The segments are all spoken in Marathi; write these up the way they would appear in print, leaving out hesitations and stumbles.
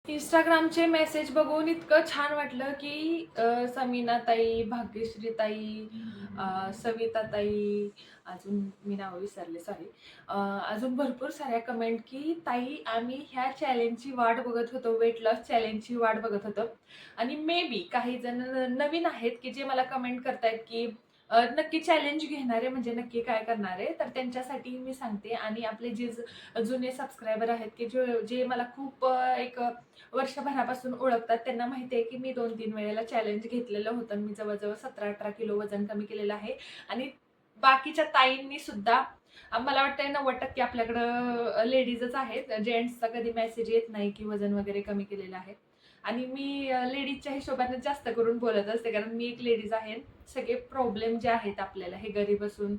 इंस्टाग्रामचे मेसेज बघून इतकं छान वाटलं, की समीनाताई, भाग्यश्रीताई, सविताताई, अजून मी नावं विसरले सॉरी. अजून भरपूर साऱ्या कमेंट, की ताई आम्ही ह्या चॅलेंजची वाट बघत होतो, वेट लॉस चॅलेंजची वाट बघत होतो. आणि मे बी काही जण नवीन आहेत, की जे मला कमेंट करतायत, की नक्की चॅलेंज घेणारे म्हणजे नक्की काय करणार आहे? तर त्यांच्यासाठी मी सांगते आणि आपले जे जुने सबस्क्रायबर आहेत, की जे मला खूप एक वर्षभरापासून ओळखतात. त्यांना माहिती आहे, की मी 2-3 वेळेला चॅलेंज घेतलेलं होतं. मी जवळ-जवळ 17-18 किलो वजन कमी केलेलं आहे आणि बाकीच्या ताईंनी सुद्धा मला वाटतंय 90% आपल्याकडं लेडीजच आहेत. जेंट्सचा कधी मेसेज येत नाही, की वजन वगैरे कमी केलेलं आहे. आणि मी लेडीजच्या हिशोबाने जास्त करून बोलत असते, कारण मी एक लेडीज आहे. सगळे प्रॉब्लेम जे आहेत आपल्याला हे घरी बसून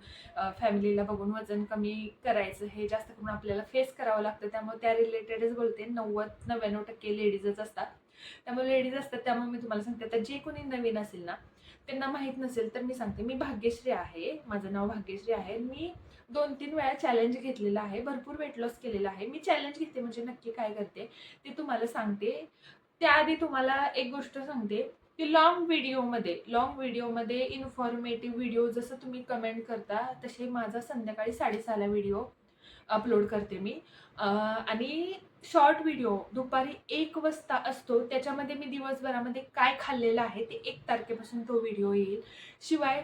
फॅमिलीला बघून वजन कमी करायचं हे जास्त करून आपल्याला फेस करावं लागतं. त्यामुळे त्या रिलेटेडच बोलते. 90-99% लेडीजच असतात. त्यामुळे लेडीज असतात, त्यामुळे मी तुम्हाला सांगते. आता जे कोणी नवीन असेल ना, त्यांना माहीत नसेल तर मी सांगते. मी भाग्यश्री आहे. माझं नाव भाग्यश्री आहे. मी 2-3 वेळा चॅलेंज घेतलेलं आहे. भरपूर वेट लॉस केलेलं आहे. मी चॅलेंज घेते म्हणजे नक्की काय करते ते तुम्हाला सांगते. त्याआधी तुम्हाला एक गोष्ट सांगते, की लाँग व्हिडिओमध्ये इन्फॉर्मेटिव्ह व्हिडिओ जसं तुम्ही कमेंट करता, तसे माझा संध्याकाळी 6:30 ला व्हिडिओ अपलोड करते मी. आणि शॉर्ट व्हिडिओ दुपारी 1 वाजता असतो. त्याच्यामध्ये मी दिवसभरामध्ये काय खाल्लेलं आहे ते 1 तारखेपासून तो व्हिडिओ येईल. शिवाय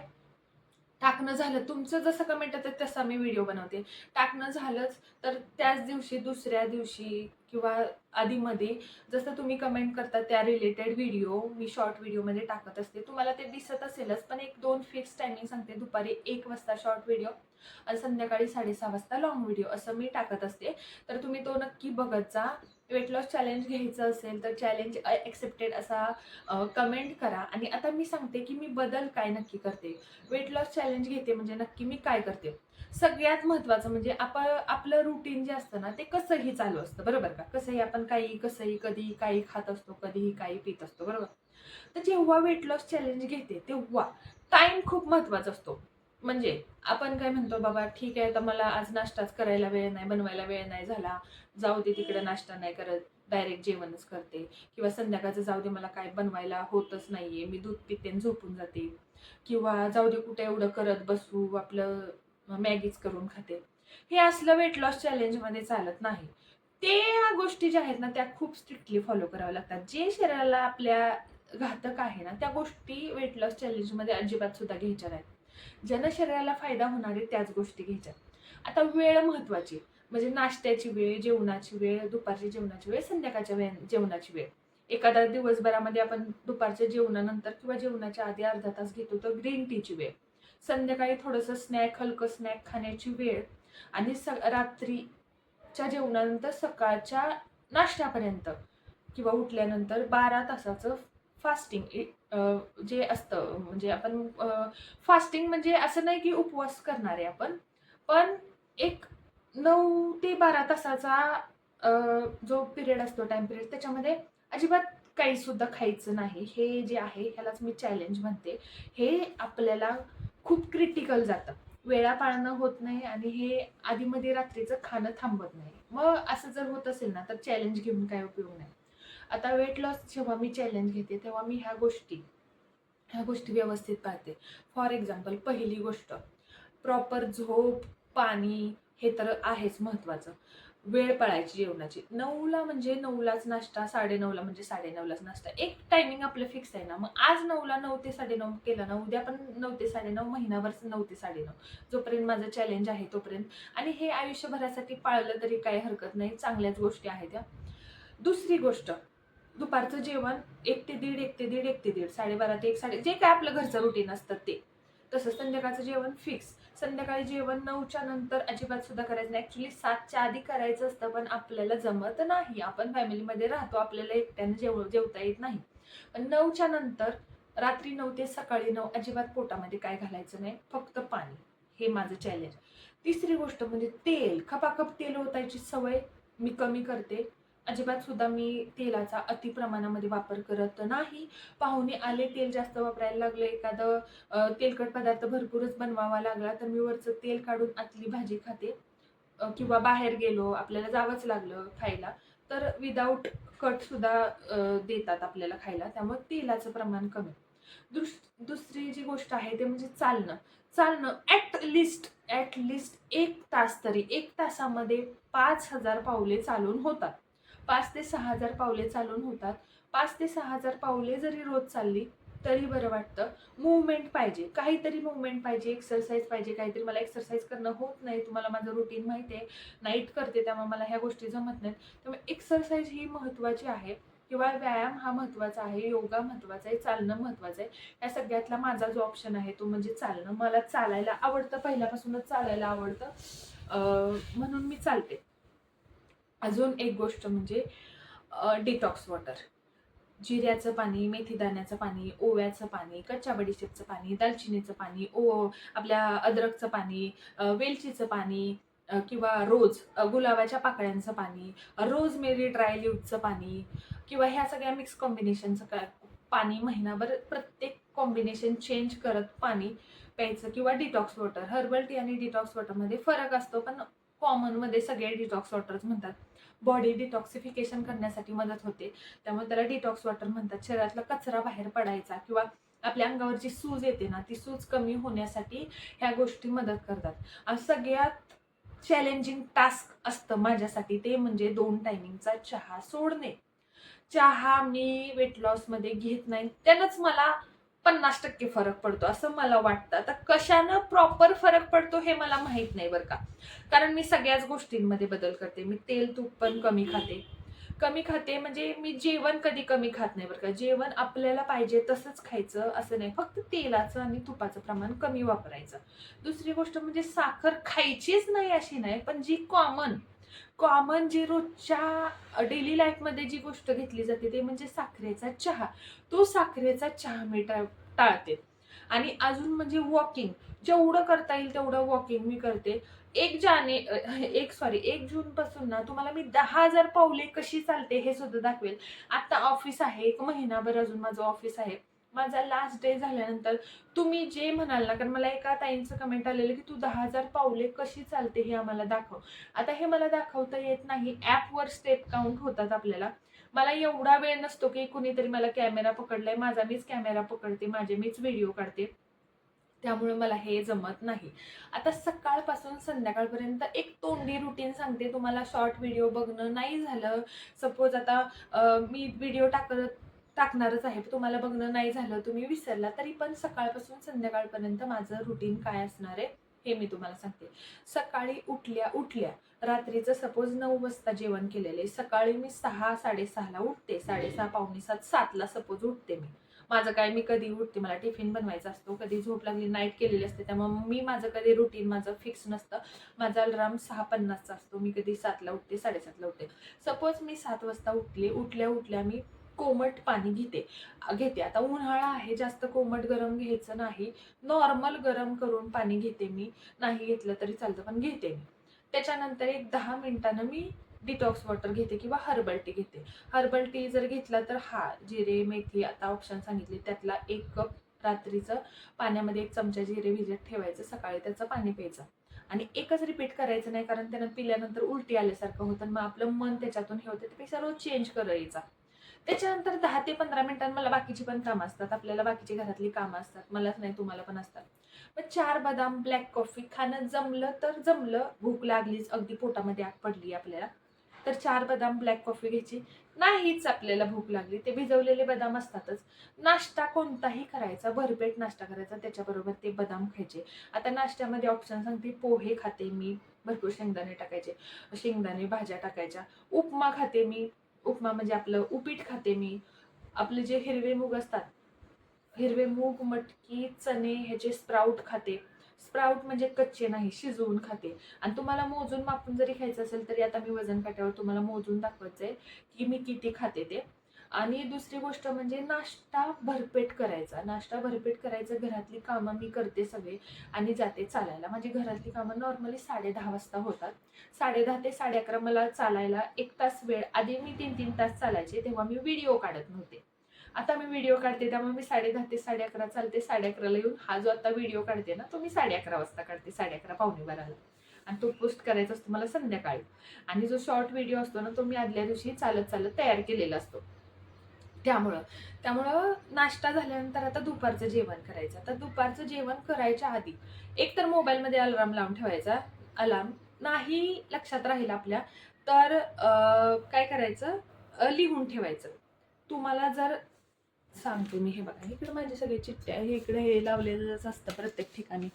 टाकणं झालं, तुमचं जसं कमेंट येतं तसा मी व्हिडिओ बनवते. टाकणं झालंच तर त्याच दिवशी, दुसऱ्या दिवशी किंवा आधीमध्ये जसं तुम्ही कमेंट करता त्या रिलेटेड व्हिडिओ मी शॉर्ट व्हिडिओमध्ये टाकत असते. तुम्हाला ते दिसत असेलच, पण 1-2 फिक्स टायमिंग सांगते. दुपारी 1 वाजता शॉर्ट व्हिडिओ आणि संध्याकाळी 6:30 वाजता लाँग व्हिडिओ असं मी टाकत असते. तर तुम्ही तो नक्की बघत जा. वेट लॉस चॅलेंज घ्यायचं असेल तर चॅलेंज एक्सेप्टेड असा कमेंट करा. आणि आता मी सांगते, की मी बदल काय नक्की करते. वेट लॉस चॅलेंज घेते म्हणजे नक्की मी काय करते. सगळ्यात महत्त्वाचं म्हणजे आपलं रुटीन जे असतं ना, ते कसंही चालू असतं, बरोबर का? कसंही आपण काही, कसंही, कधीही काही खात असतो, कधीही काही पीत असतो, बरोबर? तर जेव्हा वेट लॉस चॅलेंज घेते, तेव्हा टाईम खूप महत्त्वाचा असतो. म्हणजे आपण काय म्हणतो, बाबा ठीक आहे, तर मला आज नाश्ताच करायला वेळ नाही, बनवायला वेळ नाही झाला, जाऊ दे तिकडे नाश्ता नाही करत, डायरेक्ट जेवणच करते. किंवा संध्याकाळचं जाऊ दे, मला काय बनवायला होतच नाहीये, मी दूध पिते आणि झोपून जाते. किंवा जाऊ दे कुठे एवढं करत बसू, आपलं मॅगीच करून खाते. हे असलं वेट लॉस चॅलेंजमध्ये चालत नाही. त्या गोष्टी ज्या आहेत ना, त्या खूप स्ट्रिक्टली फॉलो कराव्या लागतात. जे शरीराला आपल्या घातक आहे ना, त्या गोष्टी वेट लॉस चॅलेंजमध्ये अजिबात सुद्धा घ्यायच्या नाहीत. ज्यानं शरीराला फायदा होणार आहे त्याच गोष्टी घ्यायच्या. आता वेळ महत्त्वाची. म्हणजे नाश्त्याची वेळ, जेवणाची वेळ, दुपारच्या जेवणाची वेळ, संध्याकाळच्या जेवणाची वेळ. एखाद्या दिवसभरामध्ये आपण दुपारच्या जेवणानंतर किंवा जेवणाच्या आधी अर्धा तास घेतो तर ग्रीन टीची वेळ. संध्याकाळी थोडंसं हलकं स्नॅक खाण्याची वेळ आणि रात्रीच्या जेवणानंतर सकाळच्या नाश्त्यापर्यंत किंवा उठल्यानंतर 12 तासाचं फास्टिंग जे असतं. म्हणजे आपण फास्टिंग म्हणजे असं नाही की उपवास करणार आहे आपण. पण एक 9 ते 12 तासाचा अ, जो पिरियड असतो, टाईम पिरियड, त्याच्यामध्ये अजिबात काही सुद्धा खायचं नाही. हे जे आहे ह्यालाच मी चॅलेंज म्हणते. हे आपल्याला खूप क्रिटिकल जातं. वेळा पाळणं होत नाही आणि हे आधीमध्ये रात्रीचं खाणं थांबत नाही. मग असं जर होत असेल ना, तर चॅलेंज घेऊन काही उपयोग नाही. आता वेट लॉस जेव्हा मी चॅलेंज घेते, तेव्हा मी ह्या गोष्टी व्यवस्थित पाळते. फॉर एक्झाम्पल, पहिली गोष्ट, प्रॉपर झोप, पाणी हे तर आहेच महत्त्वाचं. वेळ पाळायची जेवणाची. 9ला म्हणजे 9लाच नाश्ता, 9:30ला म्हणजे 9:30लाच नाश्ता. एक टायमिंग आपलं फिक्स आहे ना. मग आज 9ला 9 ते 9:30 केलं ना, उद्या पण 9 ते 9:30, महिनाभर 9 ते 9:30. जोपर्यंत माझं चॅलेंज आहे तोपर्यंत. आणि हे आयुष्यभरासाठी पाळलं तरी काही हरकत नाही. चांगल्याच गोष्टी आहेत त्या. दुसरी गोष्ट, दुपारचं जेवण 1 ते दीड, 1 ते दीड, 1 ते दीड, 12:30 ते 1, जे काय आपलं घरचं रुटीन असतं ते. तसंच संध्याकाळचं जेवण फिक्स. संध्याकाळी जेवण 9च्या नंतर अजिबात सुद्धा करायचं नाही. ॲक्चुअली 7च्या आधी करायचं असतं, पण आपल्याला जमत नाही. आपण फॅमिलीमध्ये राहतो, आपल्याला एकट्यानं जेवता येत नाही. पण 9च्या नंतर रात्री 9 ते सकाळी 9 अजिबात पोटामध्ये काय घालायचं नाही, फक्त पाणी. हे माझं चॅलेंज. तिसरी गोष्ट म्हणजे तेल. खपाखप तेल ओतायची सवय मी कमी करते. अजिबात सुद्धा मी तेलाचा अति प्रमाणामध्ये वापर करत नाही. पाहुणे आले, तेल जास्त वापरायला लागले, एखादं तेलकट पदार्थ भरपूरच बनवावा लागला, तर मी वरचं तेल काढून आतली भाजी खाते. किंवा बाहेर गेलो, आपल्याला जावंच लागलं खायला, तर विदाऊट कटसुद्धा देतात आपल्याला खायला, त्यामुळे तेलाचं प्रमाण कमी. दुसरी जी गोष्ट आहे ते म्हणजे चालणं. चालणं ॲट लिस्ट 1 तास तरी 1 तासामध्ये 5,000 पावले चालून होतात. 5 ते 6,000 पावले चालून होतात. 5 ते 6,000 पावले जरी रोज चालली तरी बरं वाटतं. मूव्हमेंट पाहिजे, काहीतरी मूव्हमेंट पाहिजे, एक्सरसाइज पाहिजे काहीतरी. मला एक्सरसाइज करणं होत नाही. तुम्हाला माझं रुटीन माहिती आहे. नाईट करते त्यामुळे मला ह्या गोष्टी जमत नाहीत. त्यामुळे एक्सरसाइज ही महत्त्वाची आहे किंवा व्यायाम हा महत्त्वाचा आहे, योगा महत्त्वाचा आहे, चालणं महत्त्वाचं आहे. या सगळ्यातला माझा जो ऑप्शन आहे तो म्हणजे चालणं. मला चालायला आवडतं, पहिल्यापासूनच चालायला आवडतं. म्हणून मी चालते. अजून एक गोष्ट म्हणजे डिटॉक्स वॉटर. जिऱ्याचं पाणी, मेथीदाण्याचं पाणी, ओव्याचं पाणी, कच्च्या बडीशेपचं पाणी, दालचिनीचं पाणी, आपल्या अद्रकचं पाणी, वेलचीचं पाणी, किंवा गुलाबाच्या पाकळ्यांचं पाणी, रोजमेरी ड्राय लीव्हचं पाणी, किंवा ह्या सगळ्या मिक्स कॉम्बिनेशनचं पाणी महिनाभर प्रत्येक कॉम्बिनेशन चेंज करत पाणी प्यायचं. किंवा डिटॉक्स वॉटर. हर्बल टी आणि डिटॉक्स वॉटरमध्ये फरक असतो, पण कॉमनमध्ये सगळे डिटॉक्स वॉटर्स म्हणतात. बॉडी डिटॉक्सिफिकेशन करण्यासाठी मदत होते, त्यामुळे त्याला डिटॉक्स वॉटर म्हणतात. शरीरातला कचरा बाहेर पडायचा किंवा आपल्या अंगावरची सूज येते ना, ती सूज कमी होण्यासाठी ह्या गोष्टी मदत करतात. आणि सगळ्यात चॅलेंजिंग टास्क असतं माझ्यासाठी ते म्हणजे 2 टायमिंगचा चहा सोडणे. चहा मी वेट लॉसमध्ये घेत नाही, त्यानंच मला 50% फरक पडतो असं मला वाटतं. आता कशानं प्रॉपर फरक पडतो हे मला माहित नाही बरं का. कारण मी सगळ्याच गोष्टींमध्ये बदल करते. मी तेल तूप पण कमी खाते म्हणजे मी जेवण कधी कमी खात नाही बरं का. जेवण आपल्याला पाहिजे तसंच खायचं असं नाही, फक्त तेलाचं आणि तुपाचं प्रमाण कमी वापरायचं. दुसरी गोष्ट म्हणजे साखर खायचीच नाही अशी नाही, पण जी कॉमन जी रोजच्या डेली लाईफमध्ये जी गोष्ट घेतली जाते ते म्हणजे साखरेचा चहा. तो साखरेचा चहा मी टाळते. आणि अजून म्हणजे वॉकिंग, जेवढं करता येईल तेवढं वॉकिंग मी करते. 1 जून पासून ना तुम्हाला मी 10,000 पावले कशी चालते हे सुद्धा दाखवेल. आता ऑफिस आहे, 1 महिनाभर अजून माझं ऑफिस आहे. माझा लास्ट डे झाल्यानंतर तुम्ही जे म्हणाल ना, कारण मला एका ताईंचं कमेंट आलेलं की तू 10,000 पावले कशी चालते हे आम्हाला दाखव. आता हे मला दाखवता येत नाही. ॲपवर स्टेप काउंट होतात आपल्याला. मला एवढा वेळ नसतो की कुणीतरी मला कॅमेरा पकडलाय. माझा मीच कॅमेरा पकडते, माझे मीच व्हिडिओ काढते. त्यामुळे मला हे जमत नाही. आता सकाळपासून संध्याकाळपर्यंत एक तोंडी रुटीन सांगते तुम्हाला. शॉर्ट व्हिडिओ बघणं नाही झालं, सपोज आता मी व्हिडिओ टाकणारच आहे, तुम्हाला बघणं नाही झालं, तुम्ही विसरला, तरी पण सकाळपासून संध्याकाळपर्यंत माझं रुटीन काय असणार आहे हे मी तुम्हाला सांगते. सकाळी उठल्या रात्रीचं सपोज 9 वाजता जेवण केलेलं आहे, सकाळी मी 6-6:30ला उठते, 6:30 पावणे 7 7ला सपोज उठते. माझं काय, मी कधी उठते, मला टिफिन बनवायचा असतो, कधी झोप लागली, नाईट केलेली असते, त्यामुळे मी माझं कधी रुटीन माझं फिक्स नसतं. माझा अलार्म 6:50चा असतो, मी कधी 7ला उठते, 7:30ला उठते. सपोज मी 7 वाजता उठल्या मी कोमट पाणी घेते. आता उन्हाळा आहे, जास्त कोमट गरम घ्यायचं नाही, नॉर्मल गरम करून पाणी घेते मी. नाही घेतलं तरी चालतं, पण घेते मी. त्याच्यानंतर एक 10 मिनिटानं मी डिटॉक्स वॉटर घेते किंवा हर्बल टी घेते. हर्बल टी जर घेतला तर जिरे, मेथी आता ऑप्शन सांगितले, त्यातला 1 कप रात्रीचं पाण्यामध्ये 1 चमचा जिरे भिजत ठेवायचं, सकाळी त्याचं पाणी प्यायचं. आणि एकच रिपीट करायचं नाही, कारण त्यानं पिल्यानंतर उलटी आल्यासारखं होतं, मग आपलं मन त्याच्यातून हे होतं. त्यापेक्षा रोज चेंज करायचा. त्याच्यानंतर 10 ते 15 मिनिटांनी मला बाकीची पण कामं असतात, आपल्याला बाकीची घरातली कामं असतात, मलाच नाही तुम्हाला पण असतात. मग 4 बदाम ब्लॅक कॉफी खाणं जमलं तर जमलं, भूक लागलीच, अगदी पोटामध्ये आग पडली आपल्याला, तर 4 बदाम ब्लॅक कॉफी घ्यायची. नाहीच आपल्याला भूक लागली, ते भिजवलेले बदाम असतातच. नाश्ता कोणताही करायचा, भरपेट नाश्ता करायचा, त्याच्याबरोबर ते बदाम खायचे. आता नाश्त्यामध्ये ऑप्शन सांगते, पोहे खाते मी, भरपूर शेंगदाणे टाकायचे, शेंगदाणे भाज्या टाकायच्या. उपमा खाते मी, उपमा म्हणजे आपलं उपीट खाते मी. आपले जे हिरवे मूग असतात, हिरवे मूग, मटकी, चणे ह्याचे स्प्राउट खाते. स्प्राउट म्हणजे कच्चे नाही, शिजवून खाते. आणि तुम्हाला मोजून मापून जरी खायचं असेल तरी आता मी वजन काट्यावर तुम्हाला मोजून दाखवायचंय की मी किती खाते ते. आणि दुसरी गोष्ट म्हणजे नाश्ता भरपेट करायचा. घरातली कामं मी करते सगळे आणि जाते चालायला. माझी घरातली कामं नॉर्मली 10:30 वाजता होतात. 10:30 ते 11:30 मला चालायला 1 तास वेळ. आधी मी 3-3 तास चालायचे, तेव्हा मी व्हिडिओ काढत नव्हते. आता मी व्हिडिओ काढते, त्यामुळे मी 10:30 ते 11:30 चालते. 11:30ला येऊन हा जो आता व्हिडिओ काढते ना, तो मी 11:30 वाजता काढते, 11:30 पावणे 12ला. आणि तो पोस्ट करायचा असतो मला संध्याकाळी. आणि जो शॉर्ट व्हिडिओ असतो ना तो मी आदल्या दिवशी चालत चालत तयार केलेला असतो. त्यामुळं नाश्ता झाल्यानंतर आता दुपारचं जेवण करायचं. तर दुपारचं जेवण करायच्या आधी एक तर मोबाईलमध्ये अलार्म लावून ठेवायचा. अलार्म नाही लक्षात राहील आपल्या तर काय करायचं, लिहून ठेवायचं. तुम्हाला जर सांगते मी, हे बघा इकडे माझे सगळे चिठ्ठ्या, हे इकडे हे लावलेलंच असतं प्रत्येक ठिकाणी.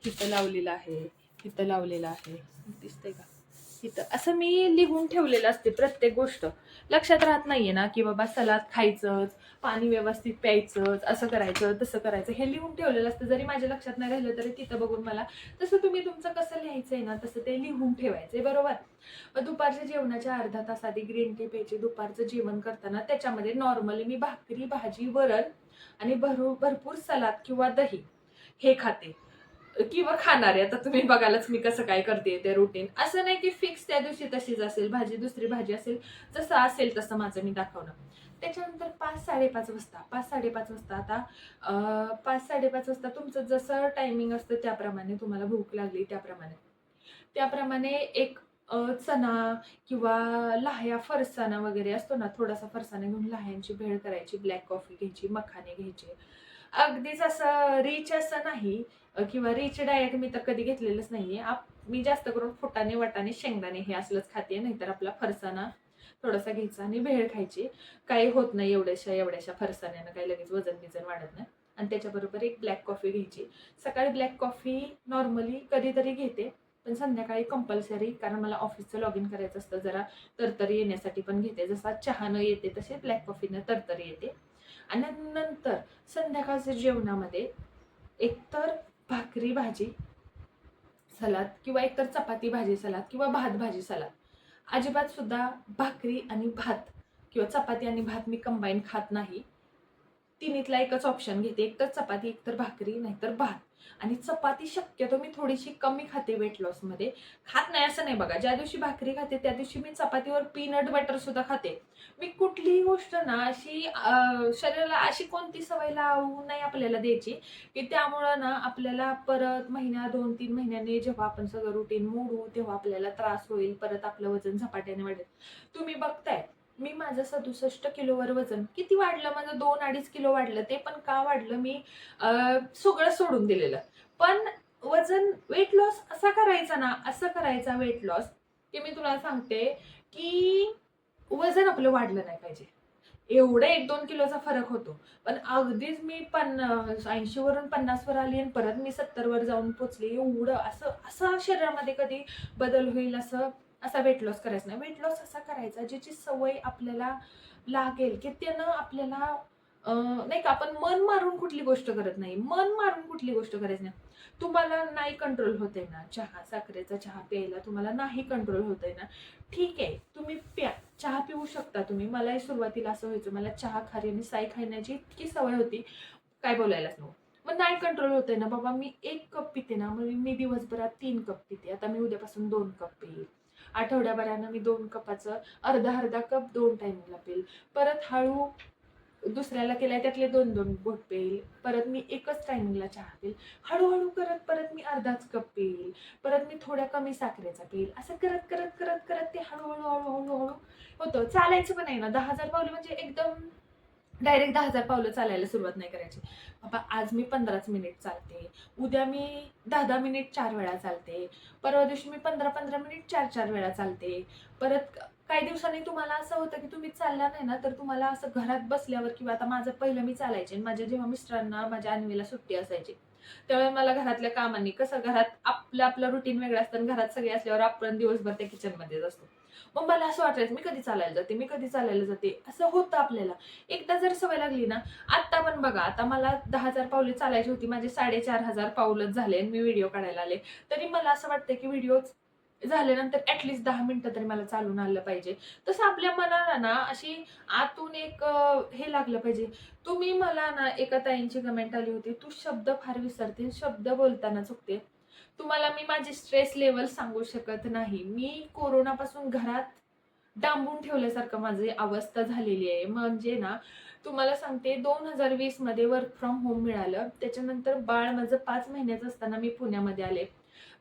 इथं लावलेलं आहे, इथं लावलेलं आहे, दिसतंय का, इथं असं मी लिहून ठेवलेलं असते प्रत्येक गोष्ट. लक्षात राहत नाहीये ना की बाबा सलाद खायचंच, पाणी व्यवस्थित प्यायचंच, असं करायचं तसं करायचं, हे लिहून ठेवलेलं असतं. जरी माझ्या लक्षात नाही राहिलं तरी तिथं बघून मला तसं तुम्ही तुमचं कसं लिहायचंय ना तसं ते लिहून ठेवायचंय, बरोबर. दुपारच्या जेवणाच्या अर्धा तास आधी ग्रीन टी प्यायची. दुपारचं जेवण करताना त्याच्यामध्ये नॉर्मली मी भाकरी, भाजी, वरण आणि भरपूर सलाद किंवा दही हे खाते किंवा खाणारे. आता तुम्ही बघालच मी कसं काय करते ते रुटीन. असं नाही की फिक्स त्या दिवशी तशीच असेल भाजी, दुसरी भाजी असेल, जसं असेल तसं माझं मी दाखवणं. त्याच्यानंतर 5-5:30 वाजता आता 5-5:30 वाजता तुमचं जसं टायमिंग असतं त्याप्रमाणे, तुम्हाला भूक लागली त्याप्रमाणे एक चणा किंवा लाह्या, फरसाणा वगैरे असतो ना, थोडासा फरसाणा घेऊन लाह्यांची भेळ करायची, ब्लॅक कॉफी घ्यायची, मखाने घ्यायचे. अगदीच असं रिच असं नाही किंवा रिच डाएट मी तर कधी घेतलेलंच नाहीये. मी जास्त करून फुटाणे, वाटाणे, शेंगदाणे हे असलंच खाते. नाहीतर आपला फरसाणा थोडासा घ्यायचा आणि भेळ खायची. काही होत नाही एवढ्याशा फरसाण्यानं, काही लगेच वजन बिजन वाढत नाही. आणि त्याच्याबरोबर एक ब्लॅक कॉफी घ्यायची. सकाळी ब्लॅक कॉफी नॉर्मली कधीतरी घेते, पण संध्याकाळी कंपल्सरी, कारण मला ऑफिसचं लॉग इन करायचं असतं, जरा तरतरी येण्यासाठी पण घेते. जसा चहानं येते तसे ब्लॅक कॉफीनं तरतरी येते. आणि नंतर संध्याकाळच्या जेवणामध्ये एकतर भाकरी भाजी सलाद किंवा एकतर चपाती भाजी सलाद किंवा भात भाजी सलाद. अजिबात सुद्धा भाकरी आणि भात किंवा चपाती आणि भात मी कंबाईन खात नाही. तिन्हीतला एकच ऑप्शन घेते, एकतर चपाती, एकतर भाकरी, नाहीतर भात. आणि चपाती शक्यतो मी थोडीशी कमी खाते वेट लॉसमध्ये. खात नाही असं नाही बघा, ज्या दिवशी भाकरी खाते त्या दिवशी मी चपातीवर पीनट बटर सुद्धा खाते. मी कुठलीही गोष्ट ना अशी शरीराला अशी कोणती सवय लावू नाही आपल्याला द्यायची की त्यामुळं ना आपल्याला परत महिना 2-3 महिन्याने जेव्हा आपण सगळं रुटीन मोडू तेव्हा आपल्याला त्रास होईल, परत आपलं वजन झपाट्याने वाढेल. तुम्ही बघताय मी माझं 67 किलोवर वजन किती वाढलं, माझं 2-2.5 किलो वाढलं. ते पण का वाढलं, मी सगळं सोडून दिलेलं. पण वजन वेट लॉस असा करायचा ना, असं करायचा वेट लॉस की मी तुला सांगते की वजन आपलं वाढलं नाही पाहिजे. एवढं 1-2 किलोचा फरक होतो. पण अगदीच मी 80 वरून 50 वर आली आणि परत मी 70 वर जाऊन पोचले. एवढं असं शरीरामध्ये कधी बदल होईल असा वेट लॉस करायचा नाही. वेट लॉस असा करायचा ज्याची सवय आपल्याला लागेल, की त्यानं आपल्याला नाही का, आपण मन मारून कुठली गोष्ट करत नाही. मन मारून कुठली गोष्ट करायची नाही. तुम्हाला नाही कंट्रोल होतंय ना, साखरेचा चहा प्यायला तुम्हाला नाही कंट्रोल होतंय ना, ठीक आहे, तुम्ही प्या. चहा पिऊ शकता तुम्ही. मलाही सुरुवातीला असं व्हायचं, मला चहा खारी आणि साई खाण्याची इतकी सवय होती, काय बोलायलाच नको. मग नाही कंट्रोल होतंय ना बाबा, मी 1 कप पिते ना, मग मी दिवसभरात 3 कप पिते. आता मी उद्यापासून 2 कप पिईल. आठवड्याभरानं मी 2 कपाचं अर्धा कप 2 टायमिंगला पिईल. परत हळू दुसऱ्याला केलाय त्यातले 2-2 घोट पिईल. परत मी एकच टायमिंगला चहा पिईल. हळूहळू करत परत मी अर्धाच कप पिईल. परत मी थोड्या कमी साखरेचा पिईल. असं करत करत करत करत ते हळूहळू होतं. चालायचं पण आहे ना, 10,000 पावलं म्हणजे एकदम डायरेक्ट 10,000 पावलं चालायला सुरुवात नाही करायची. बाबा आज मी 15च मिनिट चालते, उद्या मी 10-10 मिनिट 4 वेळा चालते, परवा दिवशी मी 15-15 मिनिट 4-4 वेळा चालते. परत काही दिवसांनी तुम्हाला असं होतं की तुम्ही चालला नाही ना, तर तुम्हाला असं घरात बसल्यावर किंवा आता माझं पहिलं मी चालायचे आणि माझ्या जेव्हा मिस्टरांना माझ्या अन्वीला सुट्टी असायची त्यावेळेला मला घरातल्या कामांनी कसं, घरात आपलं रुटीन वेगळं असतं आणि घरात सगळे असल्यावर आपण दिवसभर त्या किचनमध्येच असतो. मग मला असं वाटायचं मी कधी चालायला जाते असं होतं आपल्याला. एकदा जर सवय लागली ना, आता पण बघा, आता मला 10,000 पावले चालायची होती, माझे 4,500 पाऊलच झाले आणि मी व्हिडिओ काढायला आले. तरी मला असं वाटतं की व्हिडिओ झाल्यानंतर ऍटलिस्ट 10 मिनिटं तरी मला चालून आलं पाहिजे. तसं आपल्या मनाला ना अशी आतून एक हे लागलं पाहिजे. तुम्ही मला ना, एका ताईंची कमेंट आली होती, तू शब्द फार विसरते, शब्द बोलताना चुकते. तुम्हाला मी माझी स्ट्रेस लेवल सांगू शकत नाही. मी कोरोनापासून घरात डांबून ठेवल्यासारखं माझी अवस्था झालेली आहे. म्हणजे ना, तुम्हाला सांगते 2020 मध्ये वर्क फ्रॉम होम मिळालं. त्याच्यानंतर बाळ माझं 5 महिन्याचं असताना मी पुण्यामध्ये आले.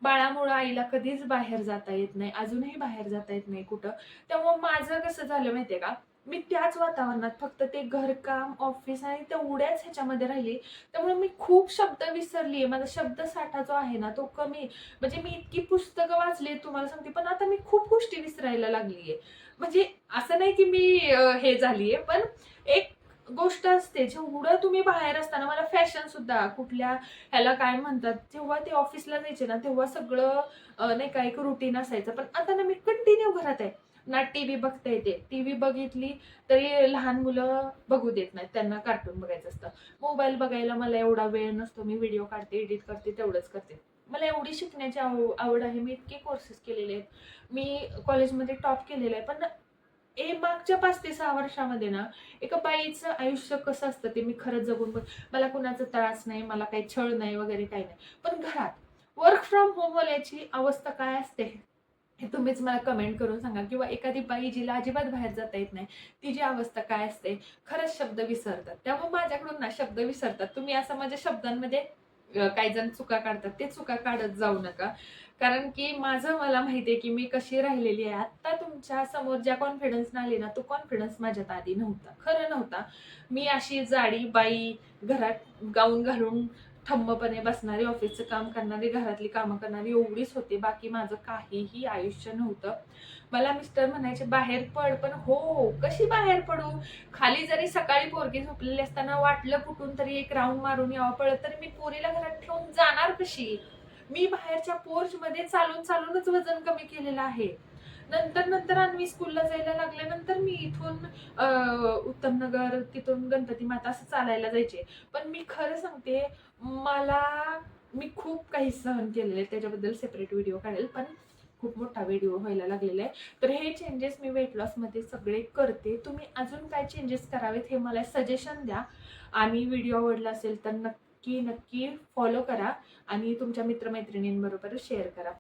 बाळामुळं आईला कधीच बाहेर जाता येत नाही, अजूनही बाहेर जाता येत नाही कुठं. त्यामुळं माझं कसं झालं माहितीये का, मी त्याच वातावरणात फक्त ते घरकाम, ऑफिस आणि तेवढ्याच ह्याच्यामध्ये राहिली. त्यामुळे मी खूप शब्द विसरलीये. माझा शब्दसाठा जो आहे ना, तो कमी. म्हणजे मी इतकी पुस्तकं वाचली तुम्हाला सांगते, पण आता मी खूप गोष्टी विसरायला लागलीये. म्हणजे असं नाही की मी हे झालीये, पण एक गोष्ट असते, जेवढं तुम्ही बाहेर असताना मला फॅशन सुद्धा कुठल्या ह्याला काय म्हणतात, जेव्हा ते ऑफिसला जायचे ना, तेव्हा सगळं नाही का एक रुटीन असायचं. पण आता ना मी कंटिन्यू घरात आहे. ना टीव्ही बघता येते. टीव्ही बघितली तरी लहान मुलं बघू देत नाहीत. त्यांना कार्टून बघायचं असतं. मोबाईल बघायला मला एवढा वेळ नसतो. मी व्हिडिओ काढते, एडिट करते, तेवढंच करते. मला एवढी शिकण्याची आवड आहे. मी इतके कोर्सेस केलेले आहेत. मी कॉलेजमध्ये टॉप केलेलं आहे. पण मागच्या 5 ते 6 वर्षामध्ये ना, एका बाईचं आयुष्य कसं असतं ते मी खरंच जगून मला कुणाचा त्रास नाही, मला काही छळ नाही वगैरे काही नाही. पण घरात वर्क फ्रॉम होम वाल्याची अवस्था काय असते, हे तुम्हीच मला कमेंट करून सांगा. किंवा एखादी बाई जिला अजिबात बाहेर जाता येत नाही, तिची अवस्था काय असते? खरंच शब्द विसरतात. त्यामुळे माझ्याकडून ना शब्द विसरतात. तुम्ही असं माझ्या शब्दांमध्ये काही जण चुका काढतात, ते चुका काढत जाऊ नका. कारण की मला माहिती आहे की मी कशी राहिलेली आहे. आत्ता तुमच्या समोर ज्या कॉन्फिडन्सने आली ना, तो कॉन्फिडन्स माझ्यात आधी नव्हता. खरं नव्हता. मी अशी जाडी बाई, घरात गाऊन घालून ठम्मपणे बसणारी, ऑफिसचं काम करणारी, घरातली कामं करणारी एवढीच होते. बाकी माझं काहीही आयुष्य नव्हतं. मला मिस्टर म्हणायचे, "बाहेर पड." पण हो, कशी बाहेर पडू? खाली जरी सकाळी पोरगी झोपलेली असताना वाटलं कुठून तरी एक राउंड मारून यावं पळत, तरी मी पोरीला घरात ठेवून जाणार कशी? मी बाहेरच्या पोर्चमध्ये चालूनच वजन कमी केलेलं आहे. नंतर अन्वी स्कूलला जायला लागल्यानंतर मी इथून उत्तमनगर, तिथून गणपती माता असं चालायला जायचे. पण मी खरं सांगते, मला मी खूप काही सहन केलेलं आहे. त्याच्याबद्दल सेपरेट व्हिडिओ काढेल, पण खूप मोठा व्हिडिओ व्हायला लागलेला आहे. तर हे चेंजेस मी वेट लॉसमध्ये सगळे करते. तुम्ही अजून काय चेंजेस करावेत हे मला सजेशन द्या. आणि व्हिडिओ आवडला असेल तर नक्की फॉलो करा आणि तुमच्या मित्रमैत्रिणींबरोबर शेअर करा.